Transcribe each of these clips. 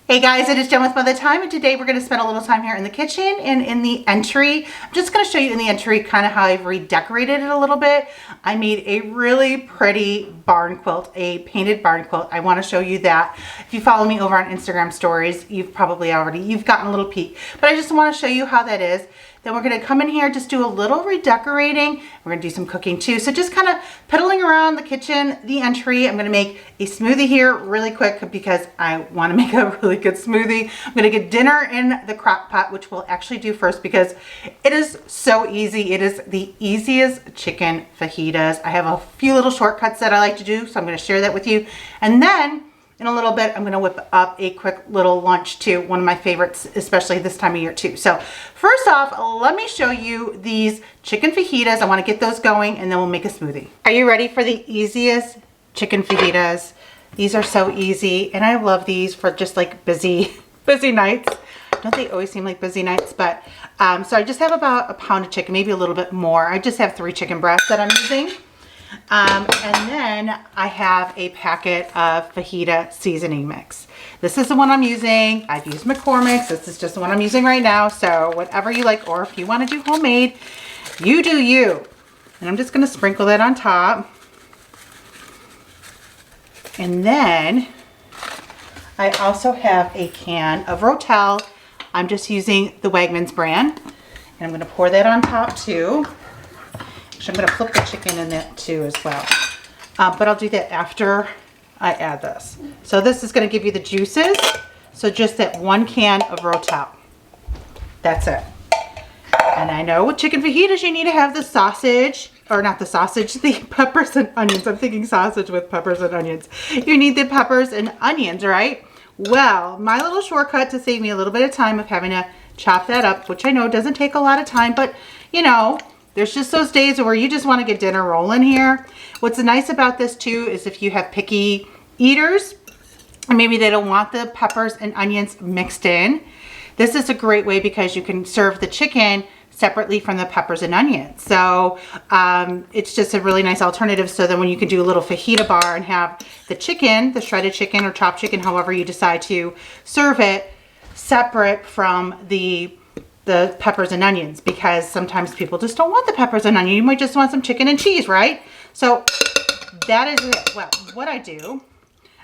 Hey guys, it is Jen with Mother Time, and today we're going to spend a little time here in the kitchen and in the entry. I'm just going to show you in the entry kind of how I've redecorated it a little bit. I made a really pretty barn quilt, a painted barn quilt. I want to show you that. If you follow me over on Instagram stories, you've gotten a little peek, but I just want to show you how that is. Then we're going to come in here, just do a little redecorating. We're going to do some cooking too. So just kind of piddling around the kitchen, the entry. I'm going to make a smoothie here really quick because I want to make a really good smoothie. I'm going to get dinner in the crock pot, which we'll actually do first because it is so easy. It is the easiest chicken fajitas. I have a few little shortcuts that I like to do, so I'm going to share that with you. And then in a little bit, I'm going to whip up a quick little lunch too, one of my favorites, especially this time of year too. So first off, let me show you these chicken fajitas. I want to get those going and then we'll make a smoothie. Are you ready for the easiest chicken fajitas? These are so easy and I love these for just like busy nights. Don't they always seem like busy nights? But so I just have about a pound of chicken, maybe a little bit more. I just have 3 chicken breasts that I'm using. And then I have a packet of fajita seasoning mix. This is the one I'm using. I've used McCormick's. This is just the one I'm using right now. So whatever you like, or if you want to do homemade, you do you. And I'm just going to sprinkle that on top. And then I also have a can of Rotel. I'm just using the Wegmans brand. And I'm going to pour that on top too. I'm going to flip the chicken in that too as well. But I'll do that after I add this. So this is going to give you the juices. So just that 1 can of Rotel. That's it. And I know with chicken fajitas you need to have the sausage, or not the sausage, the peppers and onions. I'm thinking sausage with peppers and onions. You need the peppers and onions, right? Well, my little shortcut to save me a little bit of time of having to chop that up, which I know doesn't take a lot of time, but you know, there's just those days where you just want to get dinner rolling here. What's nice about this too is if you have picky eaters, and maybe they don't want the peppers and onions mixed in, this is a great way because you can serve the chicken separately from the peppers and onions. So it's just a really nice alternative. So then when you can do a little fajita bar and have the chicken, the shredded chicken or chopped chicken, however you decide to serve it, separate from the peppers and onions, because sometimes people just don't want the peppers and onions. You might just want some chicken and cheese, right? So that is it. Well, what I do,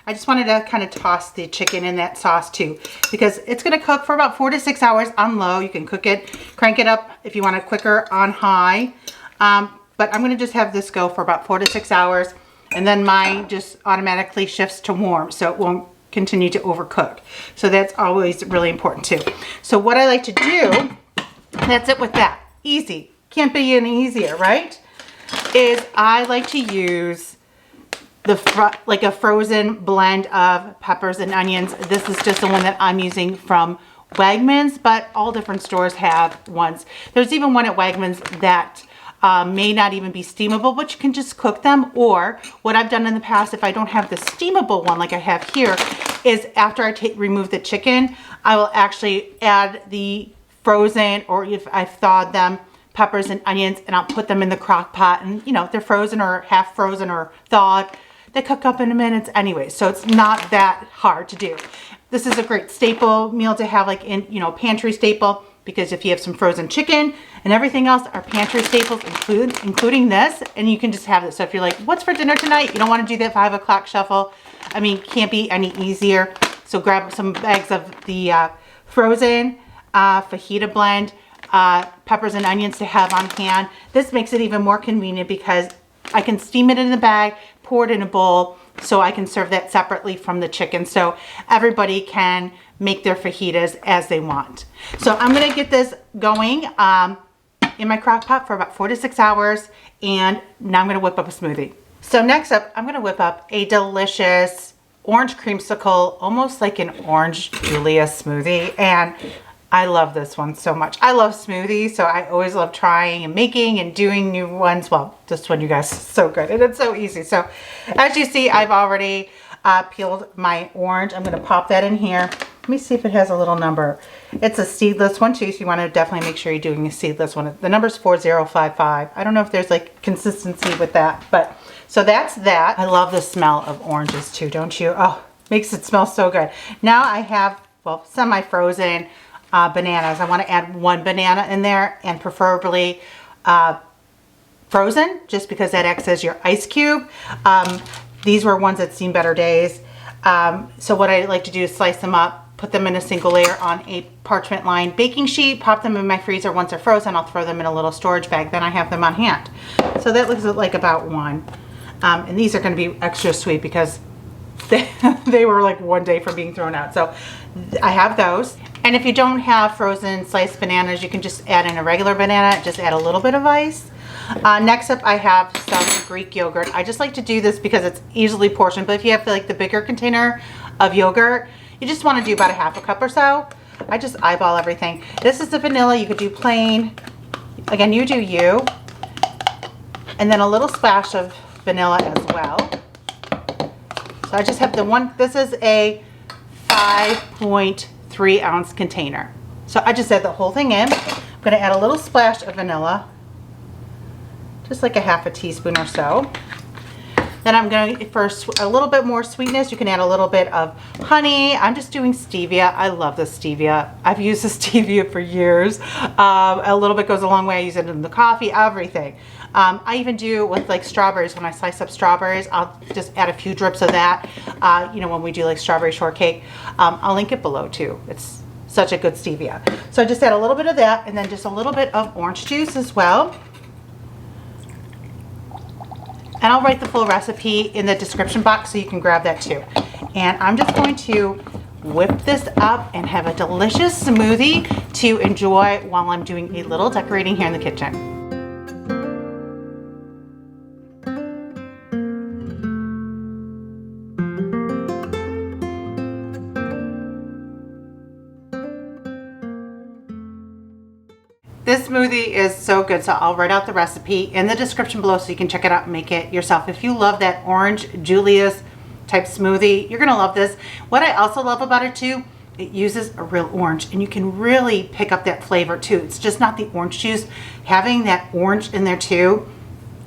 I just wanted to kind of toss the chicken in that sauce too, because it's going to cook for about 4 to 6 hours on low. You can cook it, crank it up if you want it quicker on high. But I'm going to just have this go for about 4 to 6 hours, and then mine just automatically shifts to warm, so it won't continue to overcook. So that's always really important too. So what I like to do, that's it with that. Easy. Can't be any easier, right? Is I like to use like a frozen blend of peppers and onions. This is just the one that I'm using from Wegmans, but all different stores have ones. There's even one at Wegmans that may not even be steamable, but you can just cook them. Or what I've done in the past, if I don't have the steamable one like I have here, is after I remove the chicken, I will actually add the frozen, or if I've thawed them, peppers and onions, and I'll put them in the crock pot. And you know, if they're frozen or half frozen or thawed, they cook up in a minute anyway. So it's not that hard to do. This is a great staple meal to have, like in, you know, pantry staple, because if you have some frozen chicken and everything else, our pantry staples including this, and you can just have this. So if you're like, what's for dinner tonight? You don't want to do that 5 o'clock shuffle. I mean, can't be any easier. So grab some bags of the frozen fajita blend, peppers and onions to have on hand. This makes it even more convenient because I can steam it in the bag, pour it in a bowl, so I can serve that separately from the chicken, so everybody can make their fajitas as they want. So I'm going to get this going in my crock pot for about 4 to 6 hours, and now I'm going to whip up a smoothie. So next up, I'm going to whip up a delicious orange creamsicle, almost like an orange Julia smoothie, and I love this one so much. I love smoothies, so I always love trying and making and doing new ones. Well, this one, you guys, is so good and it's so easy. So as you see, I've already peeled my orange. I'm going to pop that in here. Let me see if it has a little number. It's a seedless one too, so you want to definitely make sure you're doing a seedless one. The number's 4055. I don't know if there's like consistency with that, but so that's that. I love the smell of oranges too, don't you? Oh, makes it smell so good. Now I have well, semi-frozen bananas. I want to add 1 banana in there, and preferably frozen, just because that acts as your ice cube. These were ones that seen better days. So what I like to do is slice them up, put them in a single layer on a parchment lined baking sheet, pop them in my freezer. Once they're frozen, I'll throw them in a little storage bag. Then I have them on hand. So that looks like about 1. And these are going to be extra sweet because they were like 1 day from being thrown out. So I have those. And if you don't have frozen sliced bananas, you can just add in a regular banana, just add a little bit of ice. Next up, I have some Greek yogurt. I just like to do this because it's easily portioned, but if you have like the bigger container of yogurt, you just want to do about a 1/2 cup or so. I just eyeball everything. This is the vanilla. You could do plain. Again, you do you. And then a little splash of vanilla as well. So I just have the one. This is a 5.3 ounce container. So I just add the whole thing in. I'm going to add a little splash of vanilla, just like a 1/2 teaspoon or so. Then I'm going, for a little bit more sweetness, you can add a little bit of honey. I'm just doing stevia. I love the stevia. I've used the stevia for years. A little bit goes a long way. I use it in the coffee, everything. I even do with like strawberries. When I slice up strawberries, I'll just add a few drips of that. You know, when we do like strawberry shortcake, I'll link it below too. It's such a good stevia. So I just add a little bit of that, and then just a little bit of orange juice as well. And I'll write the full recipe in the description box so you can grab that too. And I'm just going to whip this up and have a delicious smoothie to enjoy while I'm doing a little decorating here in the kitchen. This smoothie is so good, so I'll write out the recipe in the description below so you can check it out and make it yourself. If you love that orange Julius type smoothie, you're gonna love this. What I also love about it too, it uses a real orange, and you can really pick up that flavor too. It's just not the orange juice. Having that orange in there too,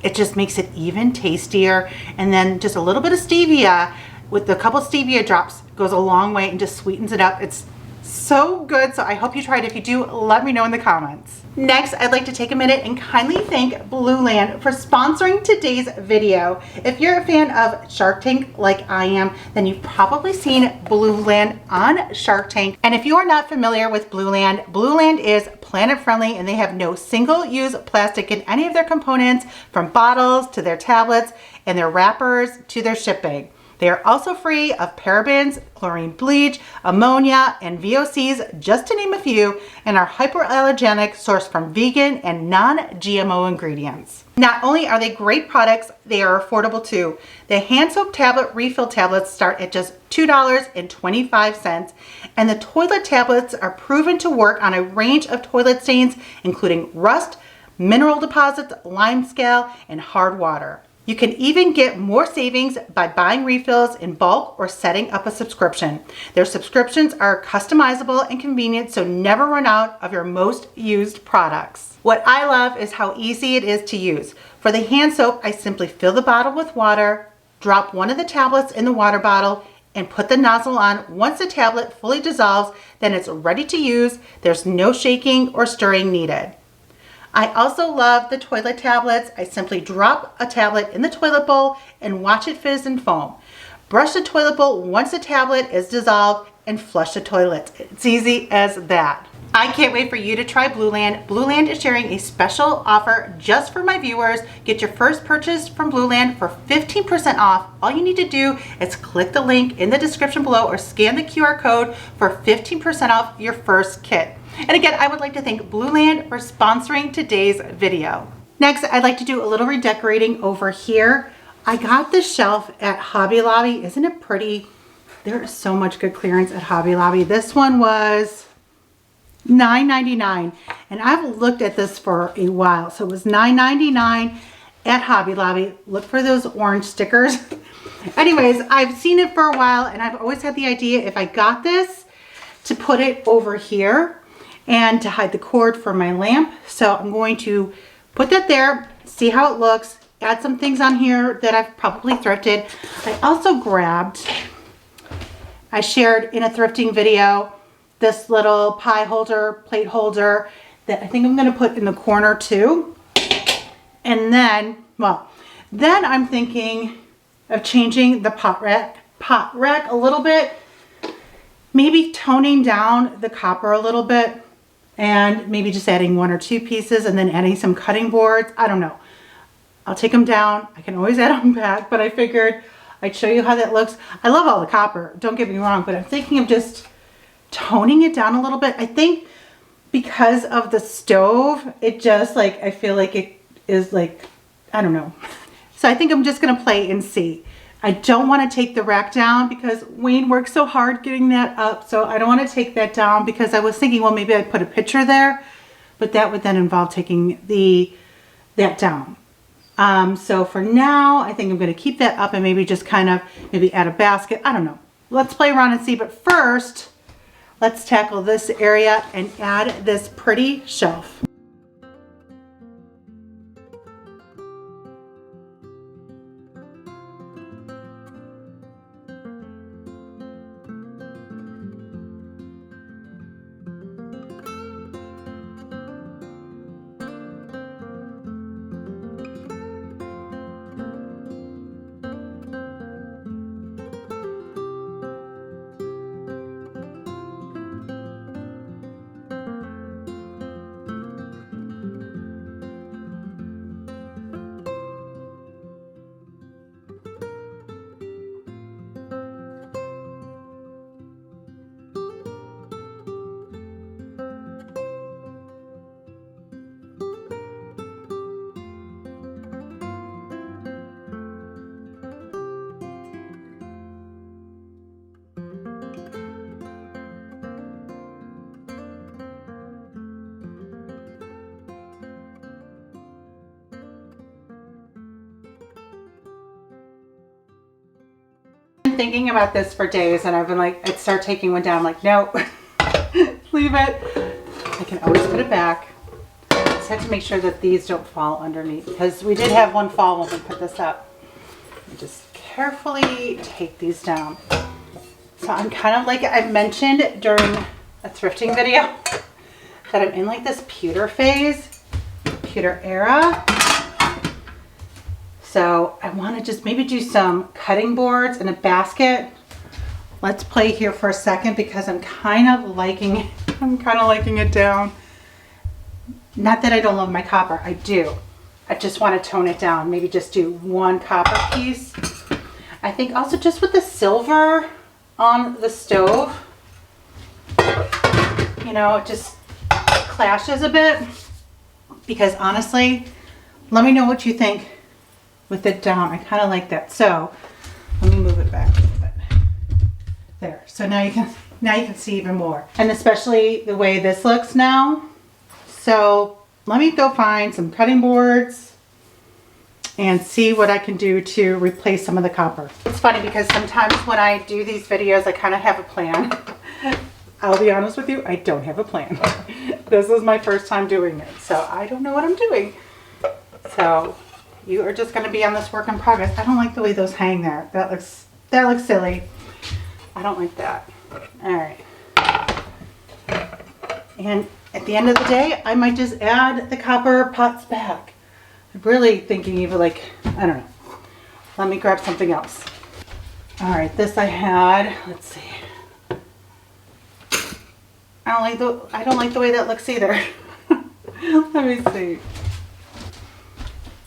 it just makes it even tastier. And then just a little bit of stevia with a couple stevia drops goes a long way and just sweetens it up. It's so good. So I hope you try it. If you do, let me know in the comments. Next, I'd like to take a minute and kindly thank Blue Land for sponsoring today's video. If you're a fan of Shark Tank like I am, then you've probably seen Blue Land on Shark Tank. And if you are not familiar with Blue Land is planet friendly, and they have no single-use plastic in any of their components, from bottles to their tablets and their wrappers to their shipping. They are also free of parabens, chlorine bleach, ammonia, and VOCs, just to name a few, and are hypoallergenic, sourced from vegan and non-GMO ingredients. Not only are they great products, they are affordable too. The hand soap tablet refill tablets start at just $2.25, and the toilet tablets are proven to work on a range of toilet stains, including rust, mineral deposits, lime scale, and hard water. You can even get more savings by buying refills in bulk or setting up a subscription. Their subscriptions are customizable and convenient, so never run out of your most used products. What I love is how easy it is to use. For the hand soap, I simply fill the bottle with water, drop one of the tablets in the water bottle, and put the nozzle on. Once the tablet fully dissolves, then it's ready to use. There's no shaking or stirring needed. I also love the toilet tablets. I simply drop a tablet in the toilet bowl and watch it fizz and foam. Brush the toilet bowl once the tablet is dissolved and flush the toilet. It's easy as that. I can't wait for you to try Blue Land. Blue Land is sharing a special offer just for my viewers. Get your first purchase from Blue Land for 15% off. All you need to do is click the link in the description below or scan the QR code for 15% off your first kit. And again, I would like to thank Blue Land for sponsoring today's video. Next, I'd like to do a little redecorating over here. I got this shelf at Hobby Lobby. Isn't it pretty? There is so much good clearance at Hobby Lobby. This one was $9.99, and I've looked at this for a while. So it was $9.99 at Hobby Lobby. Look for those orange stickers. Anyways, I've seen it for a while, and I've always had the idea, if I got this, to put it over here and to hide the cord for my lamp. So I'm going to put that there, see how it looks, add some things on here that I've probably thrifted. I also grabbed, I shared in a thrifting video, this little pie holder, plate holder that I think I'm going to put in the corner too. And then, well, then I'm thinking of changing the pot rack a little bit. Maybe toning down the copper a little bit and maybe just adding 1 or 2 pieces and then adding some cutting boards. I don't know. I'll take them down. I can always add them back, but I figured I'd show you how that looks. I love all the copper, don't get me wrong, but I'm thinking of just toning it down a little bit. I think because of the stove, it just like, I feel like it is like, I don't know. So I think I'm just gonna play and see. I don't want to take the rack down because Wayne worked so hard getting that up. So I don't want to take that down because I was thinking, well, maybe I'd put a picture there, but that would then involve taking that down. So for now, I think I'm going to keep that up and maybe just kind of maybe add a basket. I don't know. Let's play around and see. But first, let's tackle this area and add this pretty shelf. Thinking about this for days and I've been like, I'd start taking one down. I'm like, no, leave it. I can always put it back. Just have to make sure that these don't fall underneath because we did have one fall when we put this up. And just carefully take these down. So I'm kind of like I mentioned during a thrifting video that I'm in like this pewter phase, pewter era. So I want to just maybe do some cutting boards in a basket. Let's play here for a second because I'm kind of liking it down. Not that I don't love my copper, I do. I just want to tone it down. Maybe just do 1 copper piece. I think also just with the silver on the stove, you know, it just clashes a bit. Because honestly, let me know what you think. With it down, I kind of like that. So let me move it back a little bit. There. So now you can see even more, and especially the way this looks now. So let me go find some cutting boards and see what I can do to replace some of the copper. It's funny because sometimes when I do these videos, I kind of have a plan. I'll be honest with you, I don't have a plan. This is my first time doing it, so I don't know what I'm doing. So you are just going to be on this work in progress. I don't like the way those hang there. That looks silly. I don't like that. All right. And at the end of the day, I might just add the copper pots back. I'm really thinking even like, I don't know. Let me grab something else. All right, this I had, let's see. I don't like the way that looks either. Let me see.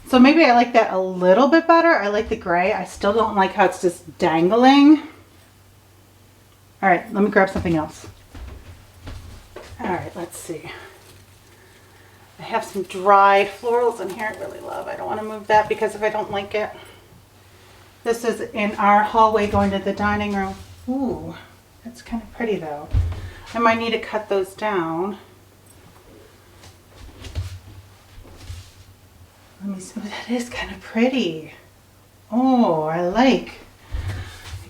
So maybe I like that a little bit better. I like the gray. I still don't like how it's just dangling. All right, let me grab something else. All right, let's see. I have some dried florals in here I really love. I don't want to move that because if I don't like it. This is in our hallway going to the dining room. Ooh, that's kind of pretty though. I might need to cut those down. Let me see. That is kind of pretty. Oh, I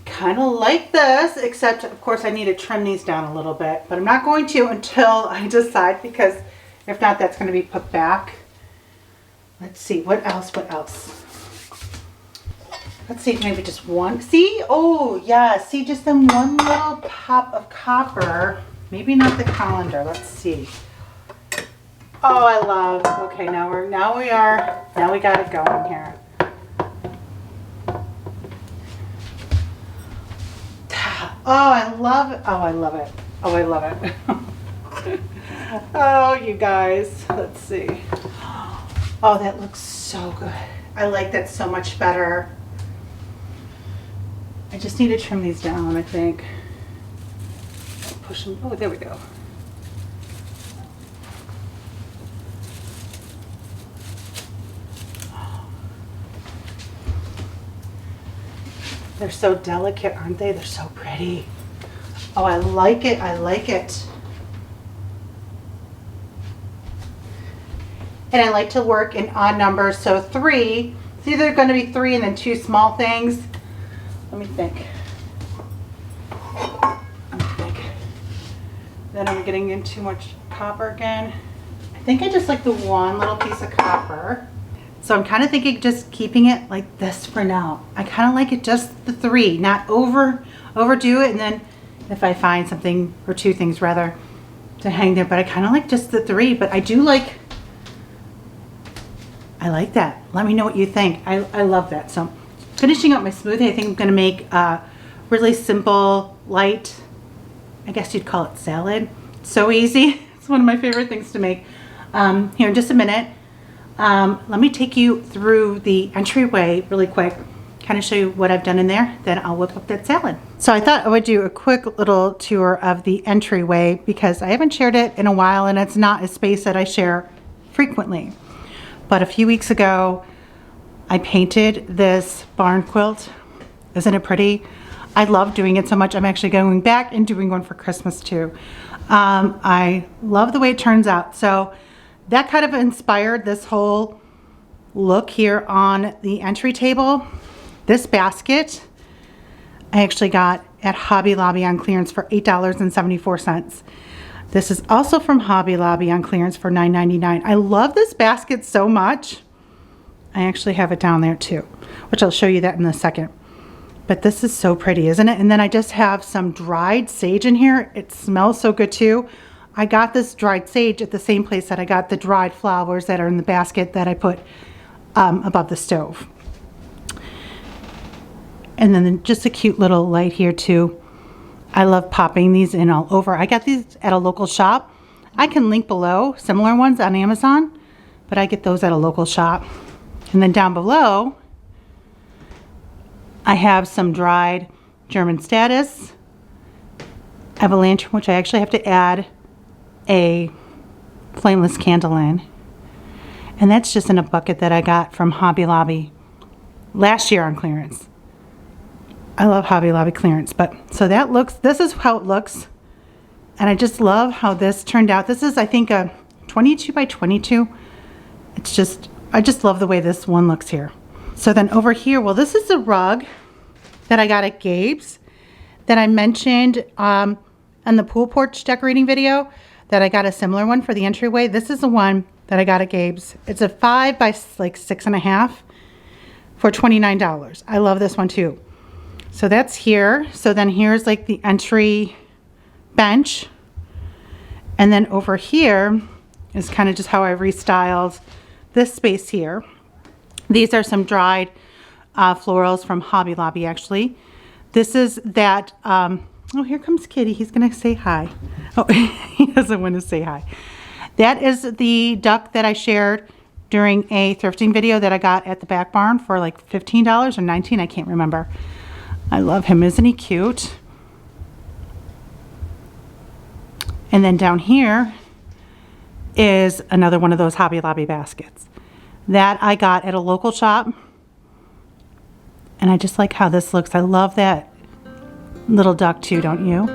kind of like this, except of course I need to trim these down a little bit, but I'm not going to until I decide because if not, that's going to be put back. Let's see, what else? Let's see, maybe just one. See? Oh, yeah, see, just then one little pop of copper Maybe not the colander. Let's see. Oh, I love. Okay, now we got it going here. Oh, I love it. Oh, I love it. Oh, I love it. Oh, you guys. Let's see. Oh, that looks so good. I like that so much better. I just need to trim these down, I think. Push them. Oh, there we go. They're so delicate, aren't they? They're so pretty. Oh, I like it. I like it. And I like to work in odd numbers. So 3. It's either going to be 3 and then 2 small things. Let me think. Then I'm getting in too much copper again. I think I just like the one little piece of copper. So I'm kind of thinking just keeping it like this for now. I kind of like it just the 3, not overdo it. And then if I find something, or 2 things rather, to hang there. But I kind of like just the 3. But I do like, I like that. Let me know what you think. I love that. So finishing up my smoothie, I think I'm going to make a really simple, light, I guess you'd call it salad. So easy. It's one of my favorite things to make. Here in just a minute. Let me take you through the entryway really quick, kind of show you what I've done in there, then I'll whip up that salad. So I thought I would do a quick little tour of the entryway because I haven't shared it in a while and it's not a space that I share frequently. But a few weeks ago, I painted this barn quilt. Isn't it pretty? I love doing it so much. I'm actually going back and doing one for Christmas too. I love the way it turns out. So that kind of inspired this whole look here on the entry table. This basket I actually got at Hobby Lobby on clearance for $8.74. This is also from Hobby Lobby on clearance for $9.99. I love this basket so much. I actually have it down there too, which I'll show you that in a second. But this is so pretty, isn't it? And then I just have some dried sage in here. It smells so good too. I got this dried sage at the same place that I got the dried flowers that are in the basket that I put above the stove. And then just a cute little light here too. I love popping these in all over. I got these at a local shop. I can link below similar ones on Amazon, but I get those at a local shop. And then down below, I have some dried German status. I have a lantern, which I actually have to add a flameless candle in. And that's just in a bucket that I got from Hobby Lobby last year on clearance. I love Hobby Lobby clearance, but so that looks, this is how it looks. And I just love how this turned out. This is, I think, a 22 by 22. It's just, I just love the way this one looks here. So then over here, well, this is the rug that I got at Gabe's that I mentioned on the pool porch decorating video, that I got a similar one for the entryway. This is the one that I got at Gabe's. It's a 5 by like 6.5 for $29. I love this one too. So that's here. So then here's like the entry bench. And then over here is kind of just how I restyled this space here. These are some dried florals from Hobby Lobby actually. This is that, oh, here comes Kitty. He's gonna say hi. Oh, he doesn't want to say hi. That is the duck that I shared during a thrifting video that I got at the back barn for like $15 or $19, I can't remember. I love him, isn't he cute? And then down here is another one of those Hobby Lobby baskets that I got at a local shop. And I just like how this looks. I love that little duck too, don't you?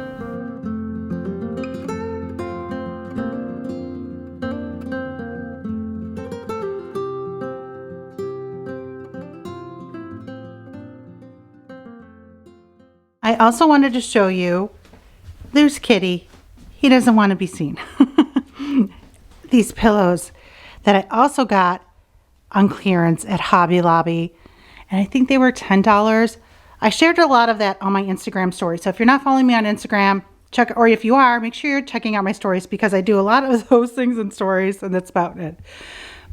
I also wanted to show you, there's Kitty. He doesn't want to be seen. These pillows that I also got on clearance at Hobby Lobby. And I think they were $10. I shared a lot of that on my Instagram story. So if you're not following me on Instagram, check, or if you are, make sure you're checking out my stories because I do a lot of those things in stories, and that's about it.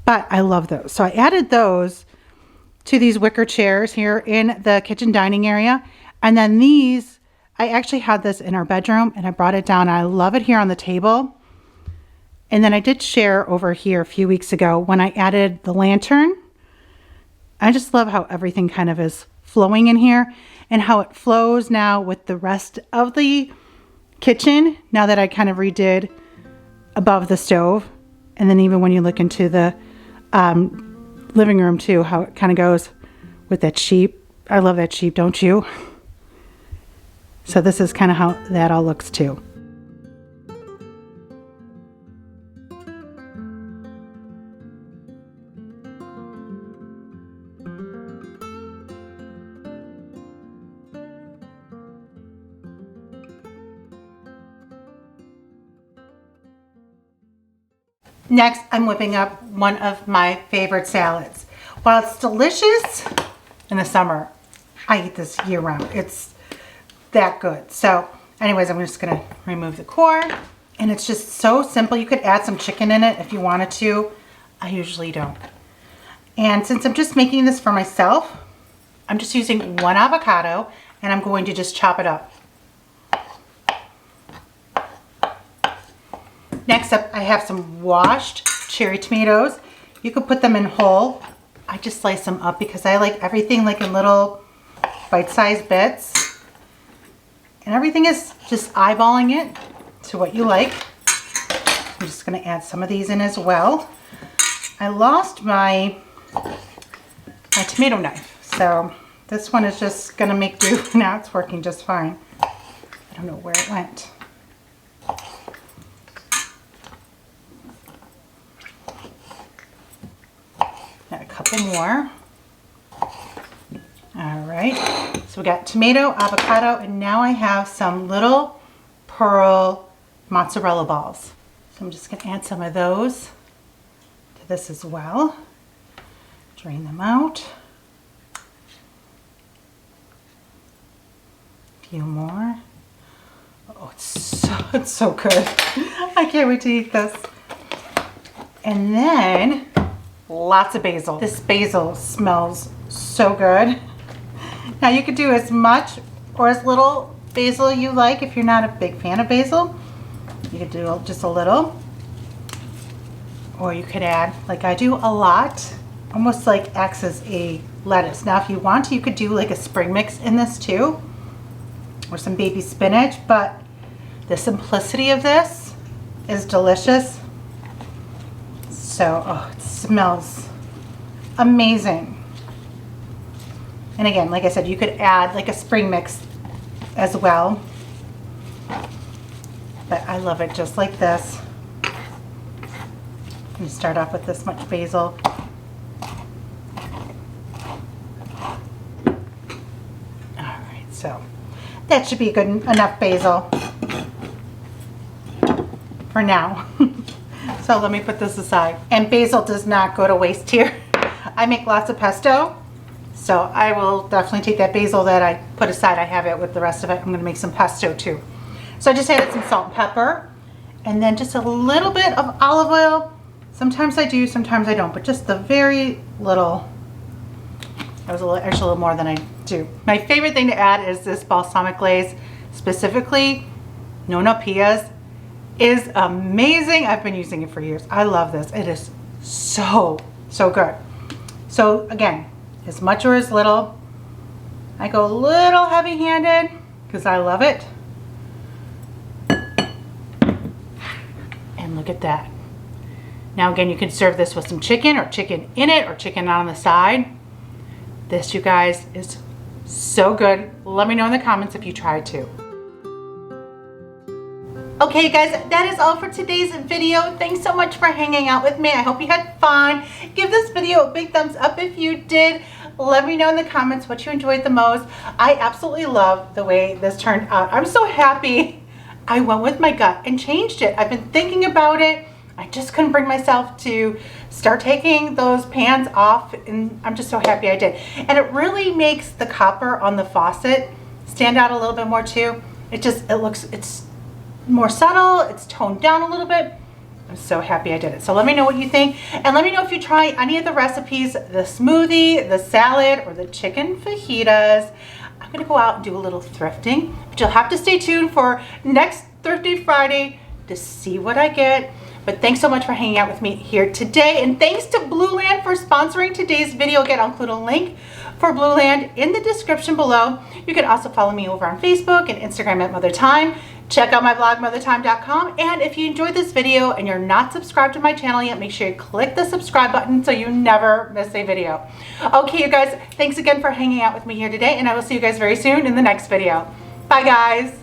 But I love those. So I added those to these wicker chairs here in the kitchen dining area. And then these, I actually had this in our bedroom and I brought it down. I love it here on the table. And then I did share over here a few weeks ago when I added the lantern. I just love how everything kind of is flowing in here and how it flows now with the rest of the kitchen now that I kind of redid above the stove. And then even when you look into the living room too, how it kind of goes with that sheep. I love that sheep, don't you? So this is kind of how that all looks too. Next, I'm whipping up one of my favorite salads. While it's delicious in the summer, I eat this year round. It's that good. So anyways, I'm just gonna remove the core, and it's just so simple. You could add some chicken in it if you wanted to. I usually don't. And since I'm just making this for myself, I'm just using one avocado and I'm going to just chop it up. Next up, I have some washed cherry tomatoes. You could put them in whole. I just slice them up because I like everything like in little bite-sized bits. And everything is just eyeballing it to what you like. I'm just gonna add some of these in as well. I lost my tomato knife, so this one is just gonna make do. Now it's working just fine. I don't know where it went. Got a couple more. All right, so we got tomato, avocado, and now I have some little pearl mozzarella balls. So I'm just gonna add some of those to this as well. Drain them out. A few more. Oh, it's so good. I can't wait to eat this. And then lots of basil. This basil smells so good. Now you could do as much or as little basil you like if you're not a big fan of basil. You could do just a little. Or you could add, like I do, a lot. Almost like acts as a lettuce. Now if you want to, you could do like a spring mix in this too. Or some baby spinach. But the simplicity of this is delicious. So, oh, it smells amazing. And again, like I said, you could add like a spring mix as well. But I love it just like this. I'm going to start off with this much basil. Alright, so that should be good enough basil for now. So let me put this aside. And basil does not go to waste here. I make lots of pesto. So I will definitely take that basil that I put aside. I have it with the rest of it. I'm going to make some pesto too. So I just added some salt and pepper. And then just a little bit of olive oil. Sometimes I do, sometimes I don't. But just the very little. That was actually a little more than I do. My favorite thing to add is this balsamic glaze. Specifically, Nona Pia's is amazing. I've been using it for years. I love this. It is so good. So again, as much or as little. I go a little heavy-handed because I love it. And look at that. Now again, you can serve this with some chicken or chicken in it or chicken on the side. This, you guys, is so good. Let me know in the comments if you try too. Okay guys, that is all for today's video. Thanks so much for hanging out with me. I hope you had fun. Give this video a big thumbs up if you did. Let me know in the comments what you enjoyed the most. I absolutely love the way this turned out. I'm so happy I went with my gut and changed it. I've been thinking about it. I just couldn't bring myself to start taking those pans off, and I'm just so happy I did. And it really makes the copper on the faucet stand out a little bit more too. It's more subtle. It's toned down a little bit. I'm so happy I did it. So let me know what you think. And let me know if you try any of the recipes, the smoothie, the salad, or the chicken fajitas. I'm gonna go out and do a little thrifting, but you'll have to stay tuned for next Thrifty Friday to see what I get. But thanks so much for hanging out with me here today. And thanks to Blue Land for sponsoring today's video. Again, I'll include a link for Blue Land in the description below. You can also follow me over on Facebook and Instagram at MotherTime. Check out my blog, mothertime.com. And if you enjoyed this video and you're not subscribed to my channel yet, make sure you click the subscribe button so you never miss a video. Okay, you guys, thanks again for hanging out with me here today, and I will see you guys very soon in the next video. Bye, guys.